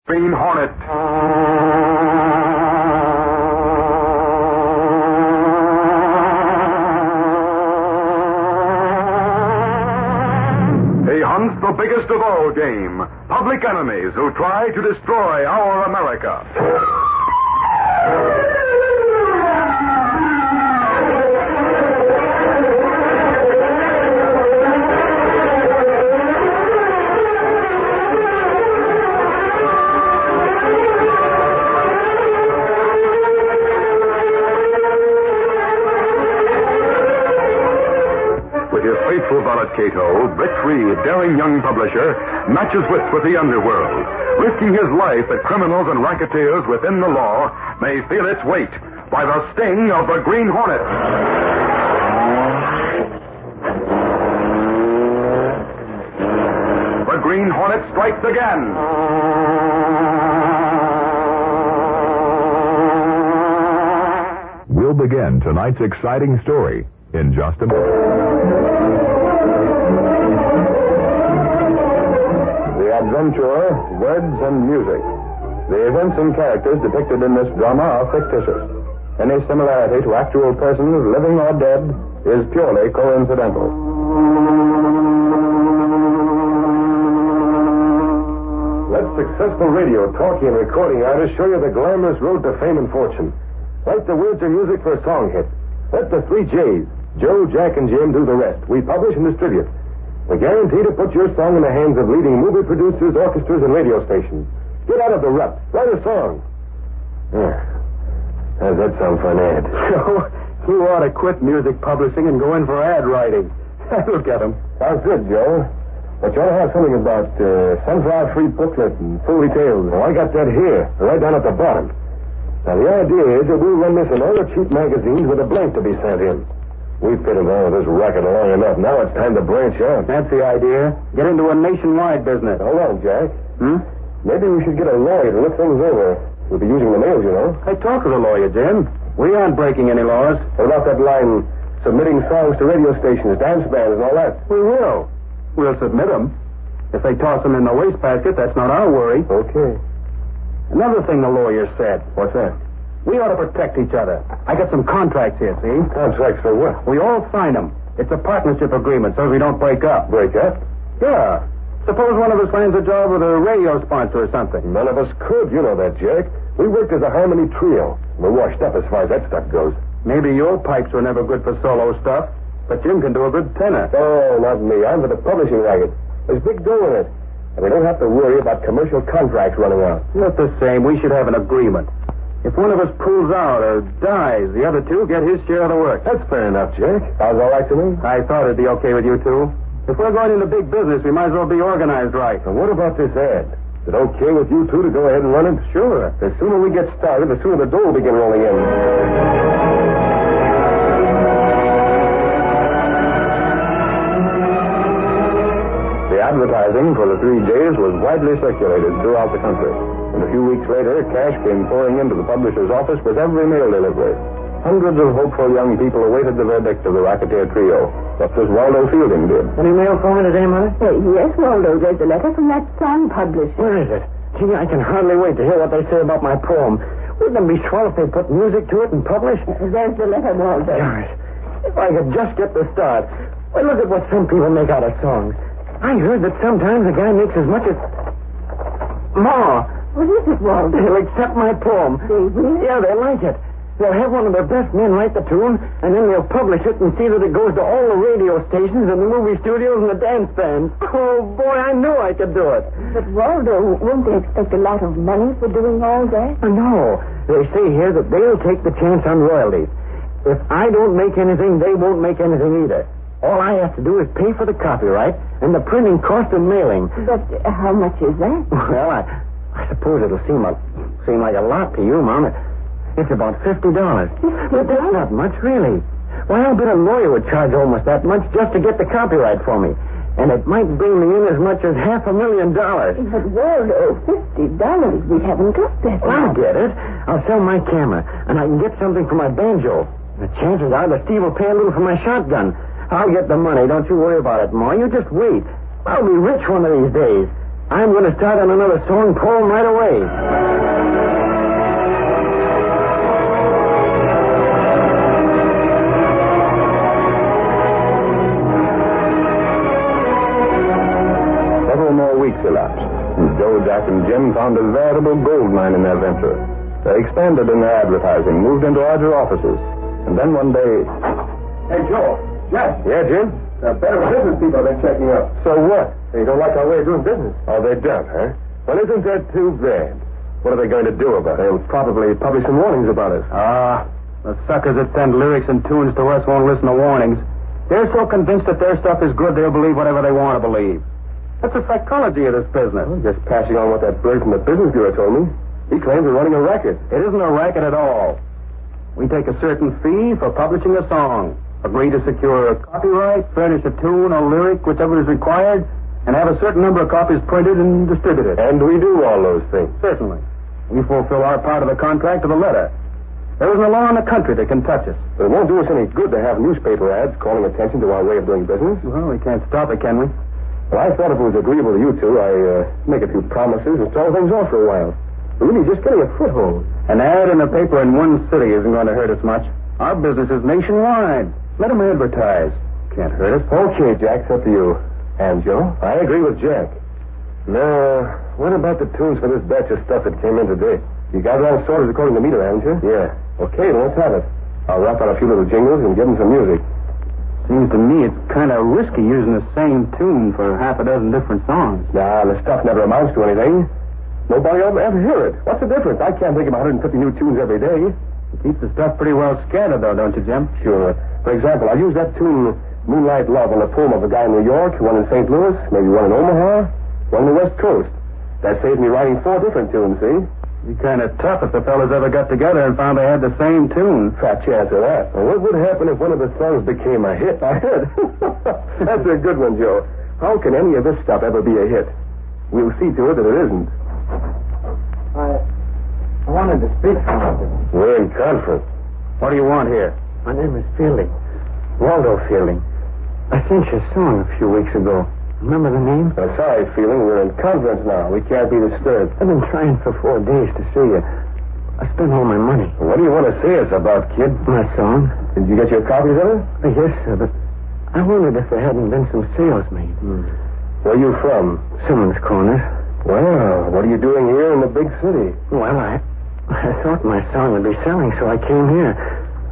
Green Hornet. He hunts the biggest of all game, public enemies who try to destroy our America. Faithful valet Cato, brick-free, daring young publisher, matches wits with the underworld, risking his life that criminals and racketeers within the law may feel its weight by the sting of the Green Hornet. The Green Hornet strikes again. We'll begin tonight's exciting story in just a moment. Adventure, words, and music. The events and characters depicted in this drama are fictitious. Any similarity to actual persons, living or dead, is purely coincidental. Let successful radio, talkie, and recording artists show you the glamorous road to fame and fortune. Write the words and music for a song hit. Let the three J's, Joe, Jack, and Jim, do the rest. We publish and distribute. We guarantee to put your song in the hands of leading movie producers, orchestras, and radio stations. Get out of the rut. Write a song. How's that sound for an ad? So, you ought to quit music publishing and go in for ad writing. That'll get 'em. Sounds good, Joe. But you ought to have something about sunflower-free booklet and full details. Oh, I got that here, right down at the bottom. Now, the idea is that we'll run this in all the cheap magazines with a blank to be sent in. We've fitted all of this racket long enough. Now it's time to branch out. That's the idea. Get into a nationwide business. Hold on, Jack. Maybe we should get a lawyer to look things over. We'll be using the mails, you know. I talked with a lawyer, Jim. We aren't breaking any laws. What about that line, submitting songs to radio stations, dance bands, and all that? We will. We'll submit them. If they toss them in the wastebasket, that's not our worry. Okay. Another thing the lawyer said. What's that? We ought to protect each other. I got some contracts here, see? Contracts for what? We all sign them. It's a partnership agreement so we don't break up. Break up? Yeah. Suppose one of us lands a job with a radio sponsor or something. None of us could. You know that, Jack. We worked as a harmony trio. We're washed up as far as that stuff goes. Maybe your pipes were never good for solo stuff, but Jim can do a good tenor. Oh, not me. I'm for the publishing racket. There's big dough in it. And we don't have to worry about commercial contracts running out. Not the same. We should have an agreement. If one of us pulls out or dies, the other two get his share of the work. That's fair enough, Jack. Sounds all right to me. I thought it'd be okay with you two. If we're going into big business, we might as well be organized right. And what about this ad? Is it okay with you two to go ahead and run it? Sure. The sooner we get started, the sooner the dough will begin rolling in. The advertising for the 3 J's was widely circulated throughout the country. And a few weeks later, cash came pouring into the publisher's office with every mail delivery. Hundreds of hopeful young people awaited the verdict of the racketeer trio, just as Waldo Fielding did. Any mail for me today, Mother? Yes, Waldo. There's a letter from that song publisher. Where is it? Gee, I can hardly wait to hear what they say about my poem. Wouldn't it be swell if they put music to it and publish? There's the letter, Waldo. Gosh, if I could just get the start. Well, look at what some people make out of songs. I heard that sometimes a guy makes as much as... Ma! What is it, Waldo? They'll accept my poem. They will? Yeah, they like it. They'll have one of their best men write the tune, and then they'll publish it and see that it goes to all the radio stations and the movie studios and the dance bands. Oh, boy, I knew I could do it. But, Waldo, won't they expect a lot of money for doing all that? No. They say here that they'll take the chance on royalties. If I don't make anything, they won't make anything either. All I have to do is pay for the copyright and the printing cost and mailing. But how much is that? Well, I suppose it'll seem like a lot to you, Mom. It's about $50. But that's not much, really. Why, I'll bet a lawyer would charge almost that much just to get the copyright for me. And it might bring me in as much as $500,000. But, Waldo, $50, we haven't got that. Well, I'll get it. I'll sell my camera, and I can get something for my banjo. The chances are that Steve will pay a little for my shotgun. I'll get the money. Don't you worry about it, Ma. You just wait. I'll be rich one of these days. I'm going to start on another song poem right away. Weeks elapsed, and Joe, Jack, and Jim found a veritable gold mine in their venture. They expanded in their advertising, moved into larger offices, and then one day... Hey, Joe. Jack. Yeah, Jim? Better business people have been checking up. So what? They don't like our way of doing business. Oh, they don't, huh? Well, isn't that too bad? What are they going to do about it? They'll probably publish some warnings about us. The suckers that send lyrics and tunes to us won't listen to warnings. They're so convinced that their stuff is good, they'll believe whatever they want to believe. That's the psychology of this business. Well, just passing on what that bird from the business bureau told me. He claims we're running a racket. It isn't a racket at all. We take a certain fee for publishing a song, agree to secure a copyright, furnish a tune or lyric, whichever is required, and have a certain number of copies printed and distributed. And we do all those things. Certainly. We fulfill our part of the contract to the letter. There isn't a law in the country that can touch us. But it won't do us any good to have newspaper ads calling attention to our way of doing business. Well, we can't stop it, can we? Well, I thought if it was agreeable to you two, I'd make a few promises and stall things off for a while. We're really just getting a foothold. An ad in the paper in one city isn't going to hurt us much. Our business is nationwide. Let them advertise. Can't hurt us. Okay, Jack, it's up to you. And, Joe? I agree with Jack. Now, what about the tunes for this batch of stuff that came in today? You got it all sorted according to meter, haven't you? Yeah. Okay, then let's have it. I'll rap out a few little jingles and give them some music. Seems to me it's kind of risky using the same tune for half a dozen different songs. Nah, the stuff never amounts to anything. Nobody will ever hear it. What's the difference? I can't think of 150 new tunes every day. You keep the stuff pretty well scattered, though, don't you, Jim? Sure. For example, I use that tune, Moonlight Love, on a poem of a guy in New York, one in St. Louis, maybe one in Omaha, one on the West Coast. That saved me writing 4 different tunes, see? It'd be kind of tough if the fellas ever got together and found they had the same tune. Fat chance of that. Well, what would happen if one of the songs became a hit? A hit? That's a good one, Joe. How can any of this stuff ever be a hit? We'll see to it that it isn't. I wanted to speak to you. We're in conference. What do you want here? My name is Fielding. Waldo Fielding. I sent you a song a few weeks ago. Remember the name? Sorry, Feeling. We're in conference now. We can't be disturbed. I've been trying for 4 days to see you. I spent all my money. What do you want to see us about, kid? My song. Did you get your copies of it? Yes, sir, but I wondered if there hadn't been some sales made. Where are you from? Simmons Corners. Well, what are you doing here in the big city? Well, I thought my song would be selling, so I came here.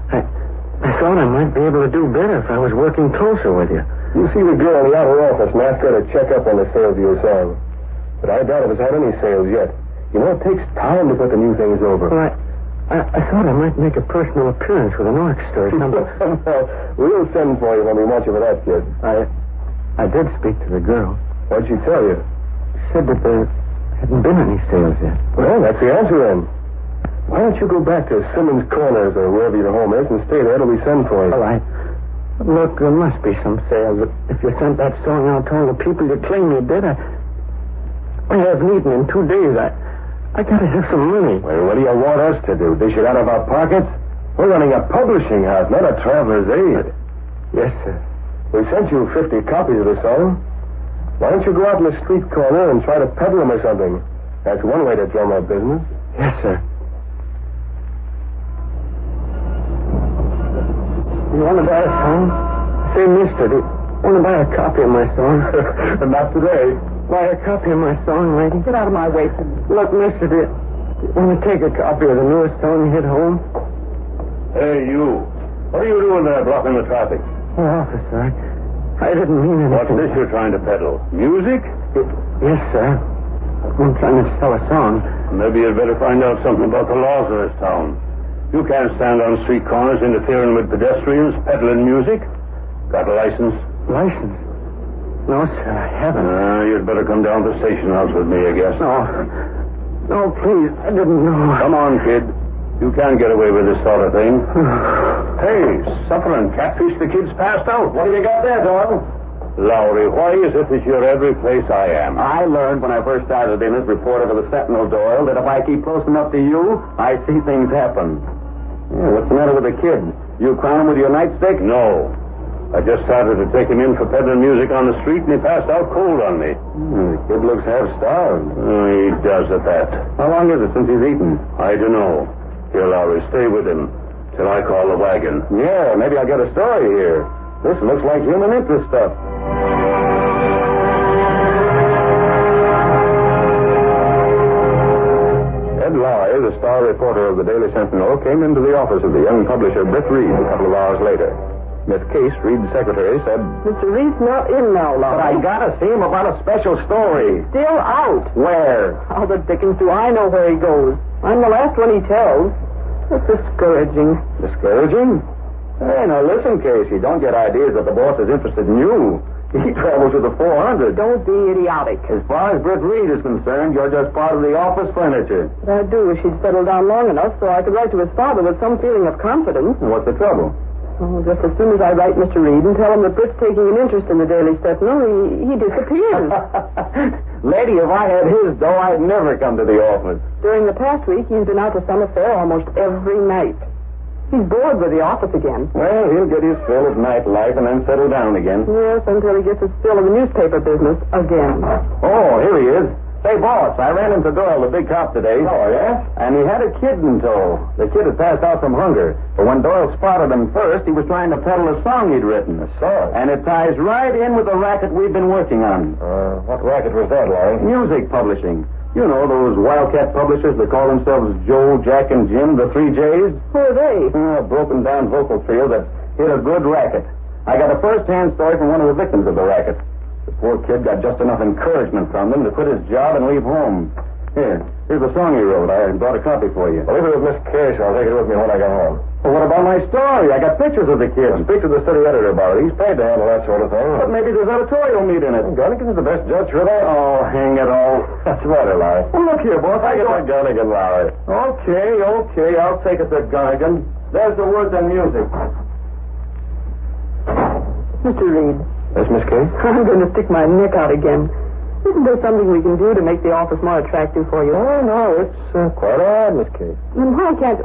I thought I might be able to do better if I was working closer with you. You see the girl in the outer office and ask her to check up on the sales of your song. But I doubt if it's had any sales yet. You know, it takes time to put the new things over. Well, I thought I might make a personal appearance with an orchestra or something. We'll send for you when we want you for that, kid. I did speak to the girl. What'd she tell you? She said that there hadn't been any sales yet. Well, that's the answer then. Why don't you go back to Simmons Corners or wherever your home is and stay there till we send for you? Well, look, there must be some sales. If you sent that song out to all the people you claim you did, I haven't eaten in 2 days. I gotta have some money. Well, what do you want us to do? Dish it out of our pockets? We're running a publishing house, not a traveler's aid. Yes, sir. We sent you 50 copies of the song. Why don't you go out in the street corner and try to peddle them or something? That's one way to drum up business. Yes, sir. You want to buy a song? Say, mister, do you want to buy a copy of my song? Not today. Buy a copy of my song, lady? Get out of my way, please. Look, mister, do you want to take a copy of the newest song you hit home? Hey, you. What are you doing there blocking the traffic? Oh, officer, I didn't mean anything. What's this you're trying to peddle? Music? Yes, sir. I'm trying to sell a song. Maybe you'd better find out something about the laws of this town. You can't stand on street corners interfering with pedestrians, peddling music. Got a license? License? No, sir, I haven't. You'd better come down to the station house with me, I guess. No, please, I didn't know. Come on, kid. You can't get away with this sort of thing. Hey, suffering catfish, the kid's passed out. What have you got there, Doyle? Lowry, why is it that you're every place I am? I learned when I first started in as reporter for the Sentinel, Doyle, that if I keep close enough to you, I see things happen. Yeah, what's the matter with the kid? You crown him with your nightstick? No. I just started to take him in for peddling music on the street, and he passed out cold on me. The kid looks half-starved. He does at that. How long is it since he's eaten? I don't know. Here, Lowry, stay with him till I call the wagon. Yeah, maybe I'll get a story here. This looks like human interest stuff. Ed Lowry, the star reporter of the Daily Sentinel, came into the office of the young publisher Britt Reed a couple of hours later. Miss Case, Reed's secretary, said, Mr. Reed's not in now, Lowry. But I gotta see him about a special story. Still out. Where? How the dickens do I know where he goes? I'm the last one he tells. It's discouraging. Discouraging? Hey, now listen, Case, you don't get ideas that the boss is interested in you. He travels with the 400. Don't be idiotic. As far as Britt Reed is concerned, you're just part of the office furniture. I'd do if she'd settled down long enough so I could write to his father with some feeling of confidence. And what's the trouble? Oh, just as soon as I write Mr. Reed and tell him that Britt's taking an interest in the Daily Sentinel, he disappears. Lady, if I had his dough, I'd never come to the office. During the past week, he's been out to some affair almost every night. He's bored with the office again. Well, he'll get his fill of nightlife and then settle down again. Yes, until he gets his fill of the newspaper business again. Oh, here he is. Say, boss, I ran into Doyle, the big cop, today. Oh, yeah? And he had a kid in tow. The kid had passed out from hunger. But when Doyle spotted him first, he was trying to peddle a song he'd written. A song? And it ties right in with the racket we've been working on. What racket was that, Larry? Music publishing. You know, those wildcat publishers that call themselves Joe, Jack, and Jim, the 3 J's? Who are they? A broken-down vocal trio that hit a good racket. I got a first-hand story from one of the victims of the racket. The poor kid got just enough encouragement from them to quit his job and leave home. Here's the song he wrote. I brought a copy for you. Leave it with Miss Case. I'll take it with me when I get home. Well, what about my story? I got pictures of the kid. Speak to the city editor about it. He's paid to handle that sort of thing. But maybe there's editorial meat in it. Gunnigan's the best judge for that. Oh, hang it all. That's right, Larry. Well, look here, boss. I get my Gunnigan, Larry. Okay. I'll take it to Gunnigan. There's the words and music. Mr. Reed. Yes, Miss Case? I'm going to stick my neck out again. Isn't there something we can do to make the office more attractive for you? Oh, no, it's quite all right, Miss Case. Then why can't...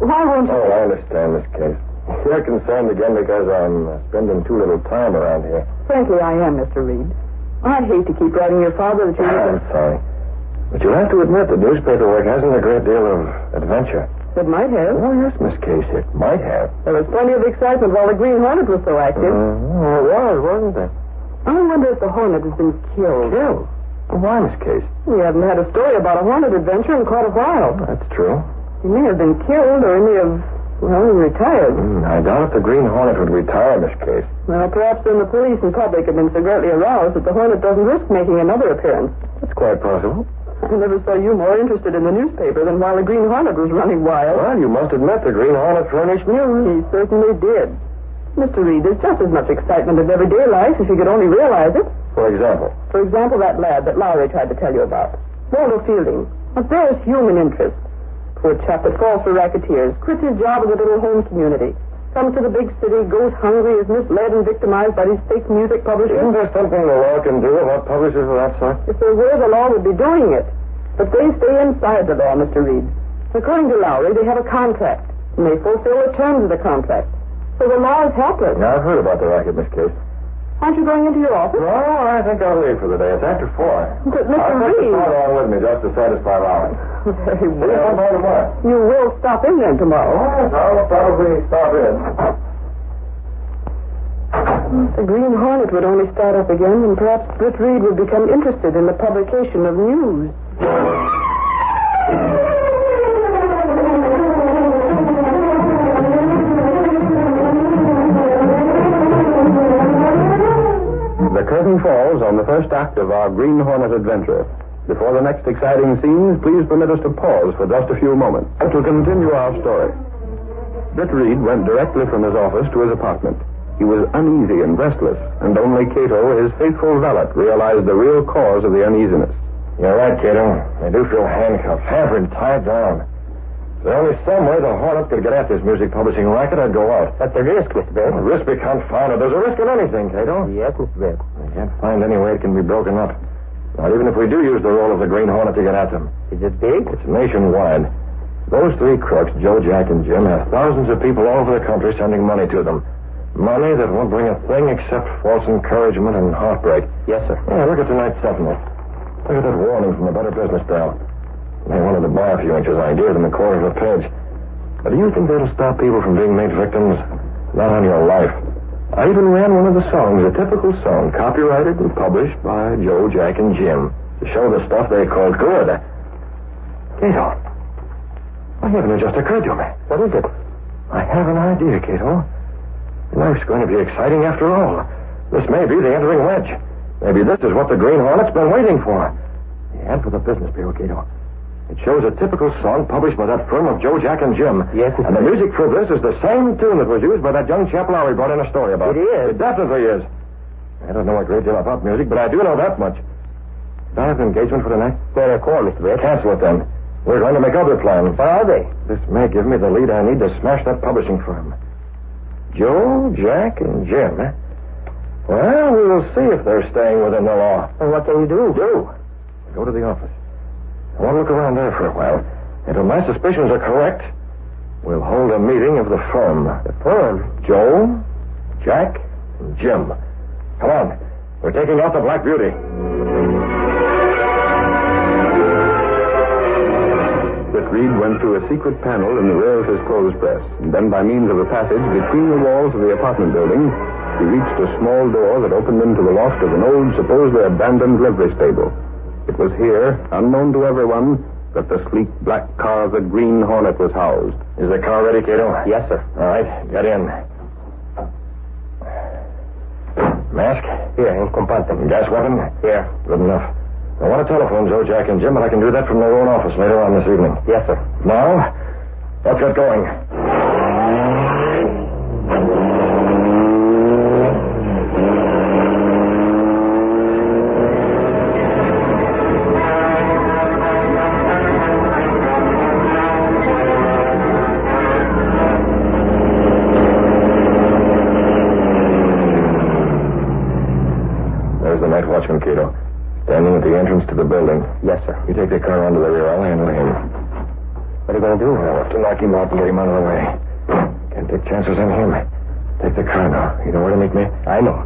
Why won't you... Oh, I understand, Miss Case. You're concerned again because I'm spending too little time around here. Frankly, I am, Mr. Reed. I'd hate to keep writing your father that you... I'm sorry. But you'll have to admit that newspaper work hasn't a great deal of adventure. It might have. Oh, yes, Miss Case, it might have. There was plenty of excitement while the Green Hornet was so active. It was, wasn't there? I wonder if the Hornet has been killed. Killed? Well, why, Miss Case? We haven't had a story about a Hornet adventure in quite a while. That's true. He may have been killed, or he may have, retired. I doubt if the Green Hornet would retire, Miss Case. Well, perhaps then the police and public have been so greatly aroused that the Hornet doesn't risk making another appearance. That's quite possible. I never saw you more interested in the newspaper than while the Green Hornet was running wild. Well, you must admit the Green Hornet furnished news. He certainly did. Mr. Reed, there's just as much excitement in everyday life if you could only realize it. For example? For example, that lad that Lowry tried to tell you about. Waldo Fielding. But there's human interest. Poor chap that falls for racketeers, quits his job in the little home community, comes to the big city, goes hungry, is misled and victimized by these fake music publishers. Isn't there something the law can do about publishers of that sort? If there were, the law would be doing it. But they stay inside the law, Mr. Reed. According to Lowry, they have a contract, and they fulfill the terms of the contract. So the law is helpless. Now, I've heard about the racket, Miss Case. Aren't you going into your office? No, I think I'll leave for the day. It's after 4. But, Mr. I'll Reed... take the phone along with me just to satisfy Lowry. Very See you well. tomorrow. You will stop in then tomorrow. Yes, I'll probably stop in. The Green Hornet would only start up again, and perhaps Britt Reed would become interested in the publication of news. The curtain falls on the first act of our Green Hornet adventure. Before the next exciting scenes, please permit us to pause for just a few moments to continue our story. Britt Reed went directly from his office to his apartment. He was uneasy and restless, and only Cato, his faithful valet, realized the real cause of the uneasiness. You're right, Cato. I do feel handcuffed, hampered, tied down. If there only some way the Hornet could get at this music publishing racket, I'd go out. That's a risk, Mr. Bird. A risk we can't find it. There's a risk in anything, Cato. Yes, Mr. Bird. I can't find any way it can be broken up. Not even if we do use the role of the Green Hornet to get at them. Is it big? It's nationwide. Those 3 crooks, Joe, Jack, and Jim, have thousands of people all over the country sending money to them. Money that won't bring a thing except false encouragement and heartbreak. Yes, sir. Yeah, look at tonight's supplement. Look at that warning from the Better Business Bureau. They wanted to buy a few inches. I gave them a quarter of a page. But do you think that'll stop people from being made victims? Not on your life. I even ran one of the songs, a typical song, copyrighted and published by Joe, Jack, and Jim, to show the stuff they called good. Cato, why haven't it just occurred to me? What is it? I have an idea, Cato. Life's going to be exciting after all. This may be the entering wedge. Maybe this is what the Green Hornet's been waiting for. The ad for the Business Bureau, Cato. It shows a typical song published by that firm of Joe, Jack, and Jim. Yes, and the music for this is the same tune that was used by that young chap Lowry brought in a story about. It is? It definitely is. I don't know a great deal about music, but I do know that much. Do I have an engagement for tonight? Better call, Mr. Rick. Cancel it then. We're going to make other plans. What are they? This may give me the lead I need to smash that publishing firm. Joe, Jack, and Jim. Well, we will see if they're staying within the law. Well, what can you do? Go to the office. I want to look around there for a while. And if my suspicions are correct, we'll hold a meeting of the firm. The firm? Joe, Jack, and Jim. Come on. We're taking out the Black Beauty. Britt Reed went through a secret panel in the rear of his clothes press, and then by means of a passage between the walls of the apartment building, he reached a small door that opened into the loft of an old, supposedly abandoned livery stable. It was here, unknown to everyone, that the sleek black car of the Green Hornet was housed. Is the car ready, Cato? Yes, sir. All right, get in. Mask? Here, in compante. Gas weapon? Here. Good enough. I want to telephone Joe, Jack, and Jim, but I can do that from their own office later on this evening. Yes, sir. Now, let's get going. There's the night watchman, Cato. Standing at the entrance to the building. Yes, sir. You take the car onto the rear. I'll handle him. What are you going to do? I'll have to knock him out and get him out of the way. Can't take chances on him. Take the car now. You know where to meet me? I know.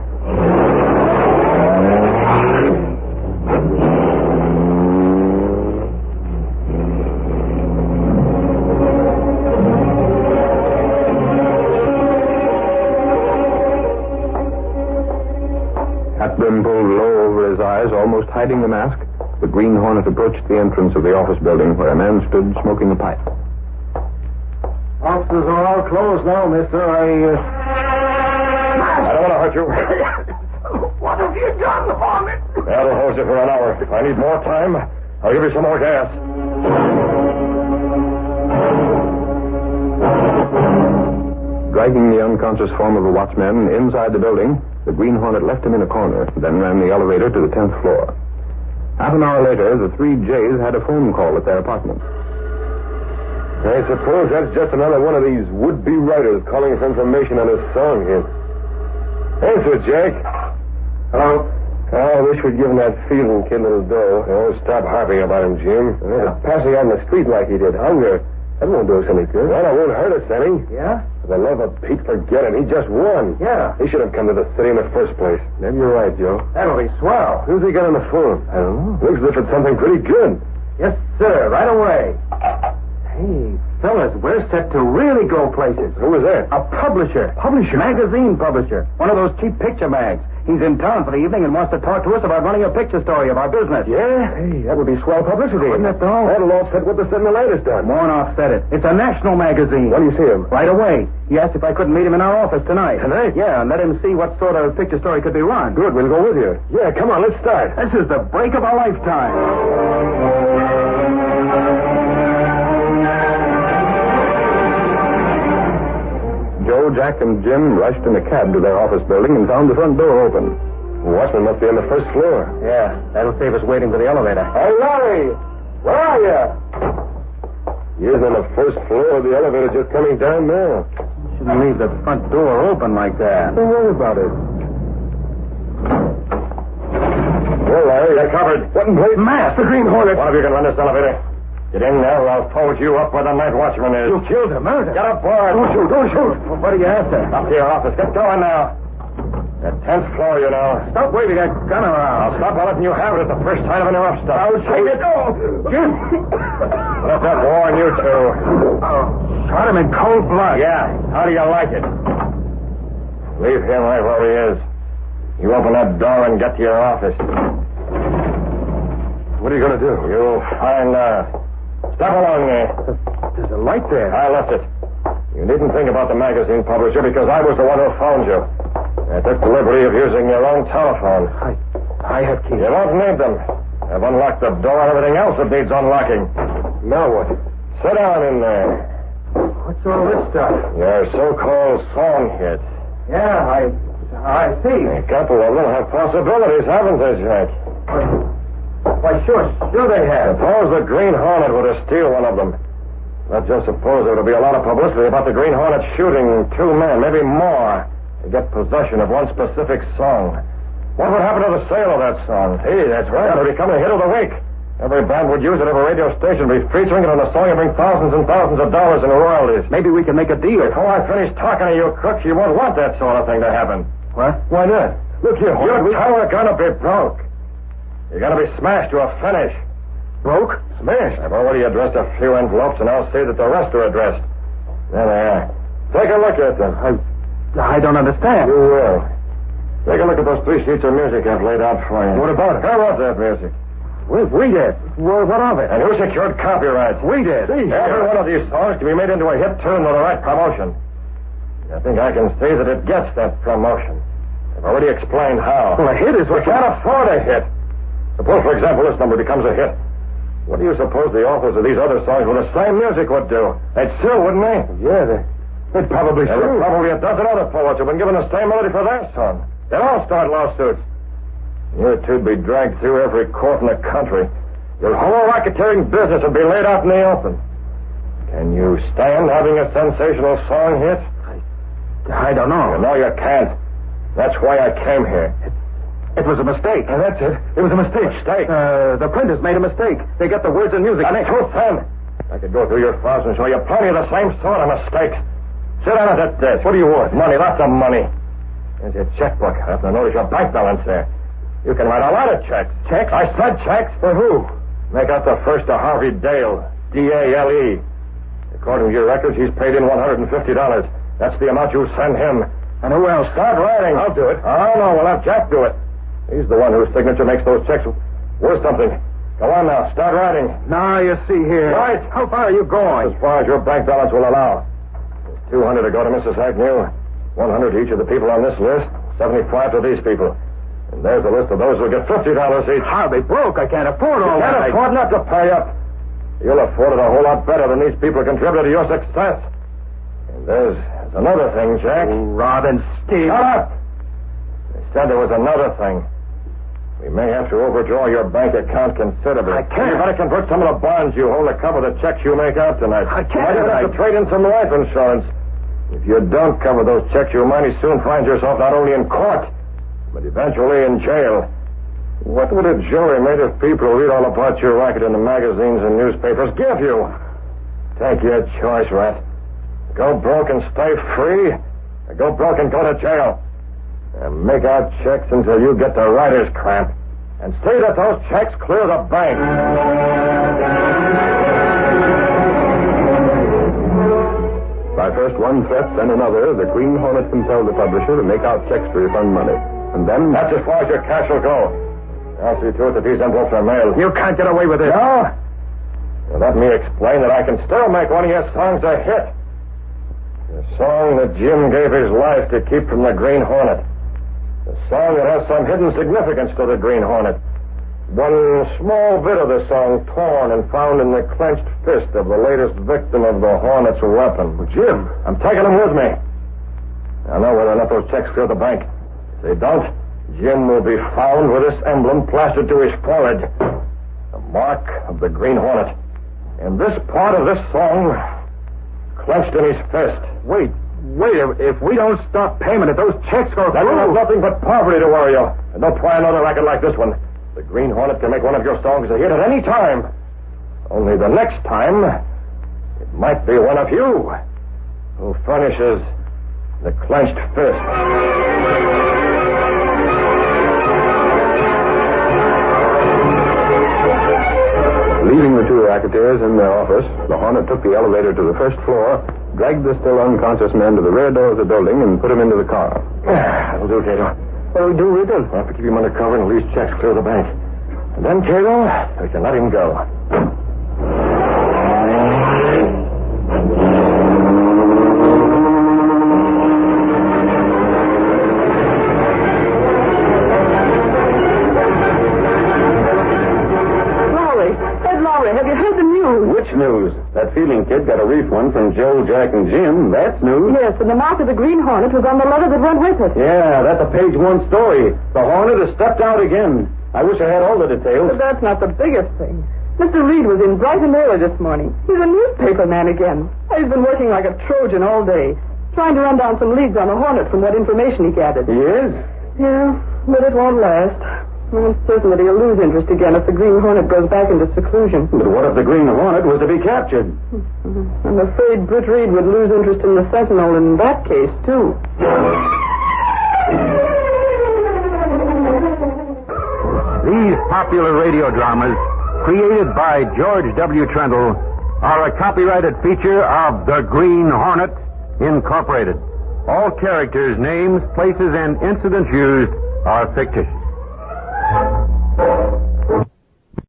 Hat brim pulled low over his eyes, almost hiding the mask, the Green Hornet approached the entrance of the office building where a man stood smoking a pipe. Offices are all closed now, mister. I don't want to hurt you. What have you done, Hornet? That'll hold you for an hour. If I need more time, I'll give you some more gas. Dragging the unconscious form of a watchman inside the building, the Green Hornet left him in a corner, then ran the elevator to the 10th floor. Half an hour later, the three Jays had a phone call at their apartment. I suppose that's just another one of these would-be writers calling for information on his song hit. Answer, Jack. Hello? I wish we'd given that Fielding kid a little dough. Oh, stop harping about him, Jim. Passing on the street like he did. Hunger. That won't do us any good. Well, it won't hurt us any. Yeah? For the love of Pete, forget it. He just won. Yeah. He should have come to the city in the first place. Maybe you're right, Joe. That'll be swell. Who's he got on the phone? I don't know. Looks as if it's something pretty good. Yes, sir. Right away. Hey, fellas, we're set to really go places. Who was that? A publisher. Publisher? Magazine publisher. One of those cheap picture mags. He's in town for the evening and wants to talk to us about running a picture story of our business. Yeah? Hey, that would be swell publicity. Wouldn't it, though? That'll offset what the Sentinel Light has done. Won't offset it. It's a national magazine. When do you see him? Right away. He asked if I couldn't meet him in our office tonight. Tonight? Yeah, and let him see what sort of picture story could be run. Good, we'll go with you. Yeah, come on, let's start. This is the break of a lifetime. Joe, Jack, and Jim rushed in a cab to their office building and found the front door open. The watchman must be on the first floor. Yeah, that'll save us waiting for the elevator. Hey, Larry! Where are you? He isn't on the first floor. The elevator's just coming down now. Shouldn't leave the front door open like that. Don't worry about it. Well, Larry, you're covered. What in place? Mass, the Green Hornet. One of you can run this elevator. Get in there or I'll forward you up where the night watchman is. You killed him, murder. Get aboard. Don't shoot. What are you after? Up to your office. Get going now. The 10th floor, you know. Stop waving that gun around. I'll stop on it and you have it at the first sign of any rough stuff. I'll take it. Jim. Let that warn you two. Shot him in cold blood. Yeah. How do you like it? Leave him right where he is. You open that door and get to your office. What are you going to do? You'll find Step along there. There's a light there. I left it. You needn't think about the magazine publisher because I was the one who phoned you. I took the liberty of using your own telephone. I have keys. You won't need them. I've unlocked the door and everything else that needs unlocking. Now what? Sit down in there. What's all this stuff? Your so-called song hit. Yeah, I see. A couple of them have possibilities, haven't they, Jack? Why, sure they have. Suppose the Green Hornet were to steal one of them. Let's just suppose there would be a lot of publicity about the Green Hornet shooting 2 men, maybe more, to get possession of one specific song. What would happen to the sale of that song? Hey, that's right. It would become a hit of the week. Every band would use it. Every radio station would be featuring it on the song and bring thousands and thousands of dollars in royalties. Maybe we can make a deal. Before I finish talking to you crooks, you won't want that sort of thing to happen. What? Why not? Look here, Hornet. Your tower gonna be broke. You're gonna be smashed to a finish. Broke? Smashed? I've already addressed a few envelopes, and I'll see that the rest are addressed. There they are. Take a look at them. I don't understand. You will. Take a look at those 3 sheets of music I've laid out for you. What about it? Who wrote that music? We did. What of it? And who secured copyright? We did. Every one of these songs can be made into a hit tune with the right promotion. I think I can see that it gets that promotion. I've already explained how. Well, a hit is what you can't afford a hit. Suppose, for example, this number becomes a hit. What do you suppose the authors of these other songs with the same music would do? They'd sue, wouldn't they? Yeah, they'd probably There sue. were probably a dozen other poets who've been given the same melody for their song. They'd all start lawsuits. You two'd be dragged through every court in the country. Your whole racketeering business would be laid out in the open. Can you stand having a sensational song hit? I don't know. You know you can't. That's why I came here. It was a mistake. That's it. It was a mistake. Mistake? The printers made a mistake. They got the words and music. That's too thin. I could go through your files and show you plenty of the same sort of mistakes. Sit down at that desk. What do you want? Money, lots of money. There's your checkbook. I have to notice your bank balance there. You can write a lot of checks. Checks? I said checks. For who? Make out the first to Harvey Dale, D-A-L-E. According to your records, he's paid in $150. That's the amount you send him. And who else? Start writing. I'll do it. Oh, no, we'll have Jack do it. He's the one whose signature makes those checks worth something. Go on now, start writing. Now you see here. Right. How far are you going? As far as your bank balance will allow. There's $200 to go to Mrs. Agnew, $100 to each of the people on this list, $75 to these people. And there's a list of those who'll get $50 each. I'll be broke. I can't afford all You that. can't afford not to pay up. You'll afford it a whole lot better than these people contributed to your success. And there's another thing, Jack. Rod and Steve. Shut up! They said there was another thing. We may have to overdraw your bank account considerably. I can't. You better convert some of the bonds you hold to cover the checks you make out tonight. I can't. You might even have to trade in some life insurance. If you don't cover those checks, you might soon find yourself not only in court, but eventually in jail. What would a jury made of people who read all about your racket in the magazines and newspapers give you? Take your choice, Rat. Go broke and stay free, or go broke and go to jail. And make out checks until you get the writer's cramp. And see that those checks clear the bank. By first one threat, then another, the Green Hornet compelled the publisher to make out checks to refund money. And then... That's as far as your cash will go. I'll see to it that these envelopes are mailed. You can't get away with it. No? Well, let me explain that I can still make one of your songs a hit. The song that Jim gave his life to keep from the Green Hornet. The song that has some hidden significance to the Green Hornet. One small bit of the song torn and found in the clenched fist of the latest victim of the Hornet's weapon. Well, Jim. I'm taking him with me. I'll know whether or not those checks clear the bank. If they don't, Jim will be found with this emblem plastered to his forehead. The mark of the Green Hornet. And this part of this song clenched in his fist. Wait. If we don't stop payment, if those checks go Then you'll have through... nothing but poverty to worry you. And don't try another racket like this one. The Green Hornet can make one of your songs a hit at any time. Only the next time, it might be one of you who furnishes the clenched fist. Leaving the two racketeers in their office, the Hornet took the elevator to the first floor, dragged the still unconscious man to the rear door of the building, and put him into the car. That'll do, Cato. What do we do with him? We'll have to keep him under cover and release checks clear the bank. And then, Cato, we can let him go. Have you heard the news? Which news? That Fielding kid got a refund from Joe, Jack, and Jim. That's news. Yes, and the mark of the Green Hornet was on the letter that went with it. Yeah, that's a page one story. The Hornet has stepped out again. I wish I had all the details. But that's not the biggest thing. Mr. Reed was in bright and early this morning. He's a newspaper man again. He's been working like a Trojan all day, trying to run down some leads on the Hornet from what information he gathered. He is? Yeah, but it won't last. I'm certain that he'll lose interest again if the Green Hornet goes back into seclusion. But what if the Green Hornet was to be captured? I'm afraid Britt Reed would lose interest in the Sentinel in that case, too. These popular radio dramas, created by George W. Trendle, are a copyrighted feature of The Green Hornet, Incorporated. All characters, names, places, and incidents used are fictitious.